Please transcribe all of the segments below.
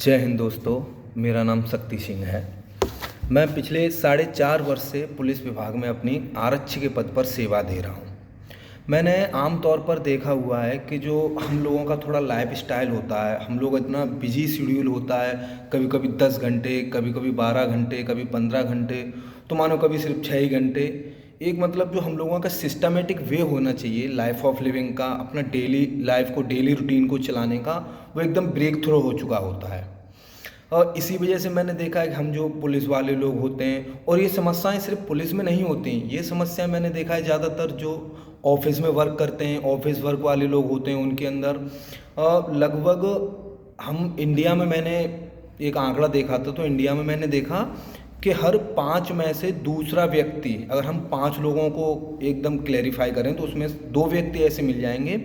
जय हिंद दोस्तों। मेरा नाम शक्ति सिंह है। मैं पिछले 4.5 वर्ष से पुलिस विभाग में अपनी आरक्षी के पद पर सेवा दे रहा हूँ। मैंने आम तौर पर देखा हुआ है कि जो हम लोगों का थोड़ा लाइफ स्टाइल होता है, हम लोग इतना बिजी शेड्यूल होता है, कभी कभी 10 घंटे, कभी कभी 12 घंटे, कभी 15 घंटे, तो मानो कभी सिर्फ 6 ही घंटे। एक मतलब जो हम लोगों का सिस्टमेटिक वे होना चाहिए लाइफ ऑफ लिविंग का, अपना डेली लाइफ को, डेली रूटीन को चलाने का, वो एकदम ब्रेक थ्रो हो चुका होता है। और इसी वजह से मैंने देखा है कि हम जो पुलिस वाले लोग होते हैं, और ये समस्याएं सिर्फ पुलिस में नहीं होती, ये समस्या मैंने देखा है ज़्यादातर जो ऑफिस में वर्क करते हैं, ऑफिस वर्क वाले लोग होते हैं, उनके अंदर लगभग हम इंडिया में, मैंने एक आंकड़ा देखा था, तो इंडिया में मैंने देखा कि हर 5 में से दूसरा व्यक्ति, अगर हम 5 लोगों को एकदम क्लैरिफाई करें तो उसमें 2 व्यक्ति ऐसे मिल जाएंगे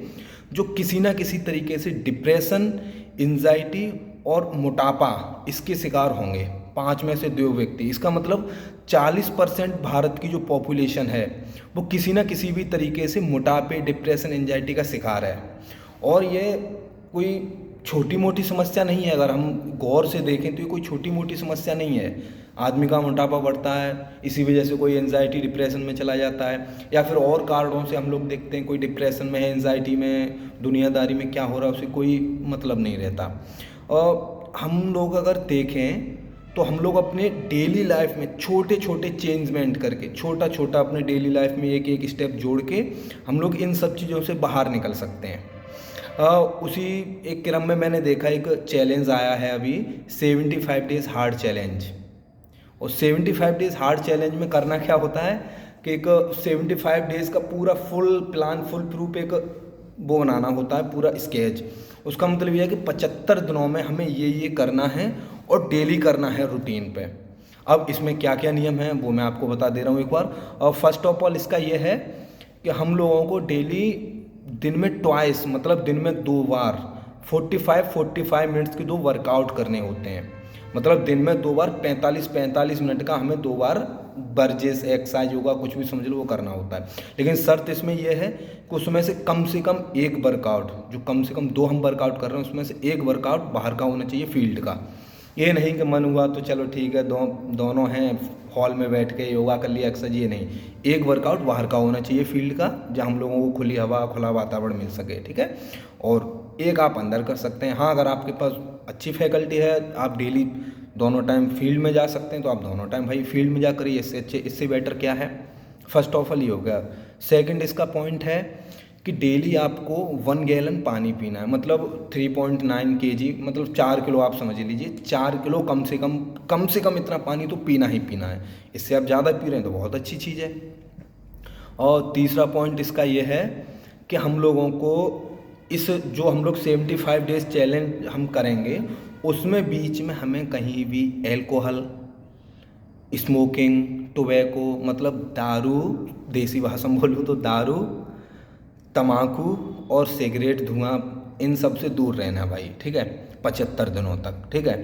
जो किसी ना किसी तरीके से डिप्रेशन, एंजाइटी और मोटापा इसके शिकार होंगे। 5 में से 2 व्यक्ति, इसका मतलब 40% भारत की जो पॉपुलेशन है वो किसी ना किसी भी तरीके से मोटापे, डिप्रेशन, एंजाइटी का शिकार है। और ये कोई छोटी मोटी समस्या नहीं है, अगर हम गौर से देखें तो ये कोई छोटी मोटी समस्या नहीं है। आदमी का मोटापा बढ़ता है, इसी वजह से कोई एंजाइटी, डिप्रेशन में चला जाता है, या फिर और कारणों से हम लोग देखते हैं कोई डिप्रेशन में है, एंजाइटी में, दुनियादारी में क्या हो रहा है उसे कोई मतलब नहीं रहता। और हम लोग अगर देखें तो हम लोग अपने डेली लाइफ में छोटे छोटे चेंजमेंट करके, छोटा छोटा अपने डेली लाइफ में एक एक स्टेप जोड़ के हम लोग इन सब चीज़ों से बाहर निकल सकते हैं। उसी एक क्रम में मैंने देखा एक चैलेंज आया है अभी, 75 डेज़ हार्ड चैलेंज। और 75 डेज़ हार्ड चैलेंज में करना क्या होता है कि एक 75 डेज़ का पूरा फुल प्लान, फुल प्रूफ एक वो बनाना होता है, पूरा स्केच। उसका मतलब यह है कि 75 दिनों में हमें ये करना है और डेली करना है रूटीन पे। अब इसमें क्या क्या नियम हैं वो मैं आपको बता दे रहा हूँ एक बार। और फर्स्ट ऑफ ऑल इसका ये है कि हम लोगों को डेली दिन में ट्वाइस, मतलब दिन में 2 बार 45 मिनट्स के 2 वर्कआउट करने होते हैं। मतलब दिन में 2 बार 45 मिनट का हमें 2 बार वर्जिश, एक्सरसाइज, योगा, कुछ भी समझ लो, वो करना होता है। लेकिन शर्त इसमें यह है कि उसमें से कम एक वर्कआउट, जो कम से कम 2 हम वर्कआउट कर रहे हैं, उसमें से एक वर्कआउट बाहर का होना चाहिए, फील्ड का। ये नहीं कि मन हुआ तो चलो ठीक है, दोनों हैं हॉल में बैठ के योगा कर लिया, एक्सरसाइज, ये नहीं। एक वर्कआउट बाहर का होना चाहिए, फील्ड का, जहाँ हम लोगों को खुली हवा, खुला वातावरण मिल सके, ठीक है। और एक आप अंदर कर सकते हैं। हाँ, अगर आपके पास अच्छी फैकल्टी है, आप डेली दोनों टाइम फील्ड में जा सकते हैं, तो आप दोनों टाइम भाई फील्ड में जा करिए। इससे बेटर क्या है। फर्स्ट ऑफ ऑल ये हो गया। सेकंड इसका पॉइंट है कि डेली आपको 1 गैलन पानी पीना है, मतलब 3.9 kg, मतलब 4 किलो आप समझ लीजिए। 4 किलो कम से कम इतना पानी तो पीना ही पीना है। इससे आप ज़्यादा पी रहे हैं तो बहुत अच्छी चीज़ है। और तीसरा पॉइंट इसका ये है कि हम लोगों को इस जो हम लोग 75 डेज़ चैलेंज हम करेंगे, उसमें बीच में हमें कहीं भी अल्कोहल, स्मोकिंग, टोबैको, मतलब दारू, देसी भाषा में बोलूँ तो दारू, तम्बाकू और सिगरेट, धुआं, इन सब से दूर रहना भाई, ठीक है, 75 दिनों तक, ठीक है।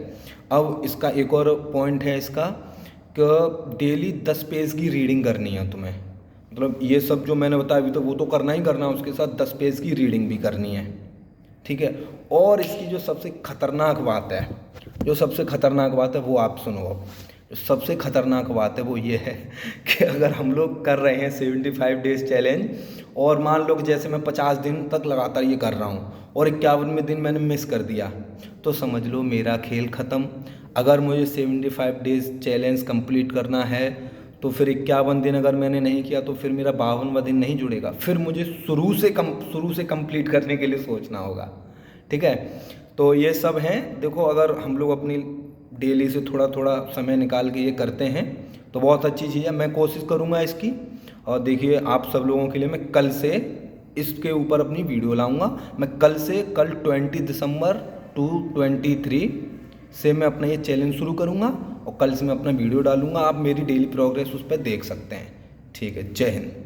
अब इसका एक और पॉइंट है इसका कि डेली 10 पेज की रीडिंग करनी है तुम्हें। मतलब ये सब जो मैंने बताया अभी तो वो तो करना ही करना है, उसके साथ 10 पेज की रीडिंग भी करनी है, ठीक है। और इसकी जो सबसे खतरनाक बात है वो आप सुनो। जो सबसे खतरनाक बात है वो ये है कि अगर हम लोग कर रहे हैं 75 डेज़ चैलेंज, और मान लो कि जैसे मैं 50 दिन तक लगातार ये कर रहा हूँ और 51वें दिन मैंने मिस कर दिया, तो समझ लो मेरा खेल ख़त्म। अगर मुझे 75 डेज़ चैलेंज कंप्लीट करना है तो फिर 51 दिन अगर मैंने नहीं किया तो फिर मेरा 52वां दिन नहीं जुड़ेगा, फिर मुझे शुरू से कंप्लीट करने के लिए सोचना होगा, ठीक है। तो ये सब हैं। देखो, अगर हम लोग अपनी डेली से थोड़ा थोड़ा समय निकाल के ये करते हैं तो बहुत अच्छी चीज़ है। मैं कोशिश करूँगा इसकी। और देखिए, आप सब लोगों के लिए मैं कल से इसके ऊपर अपनी वीडियो लाऊंगा। मैं कल 20 दिसंबर to 23 से मैं अपना ये चैलेंज शुरू करूँगा, और कल से मैं अपना वीडियो डालूंगा। आप मेरी डेली प्रोग्रेस उस पर देख सकते हैं, ठीक है। जय हिंद।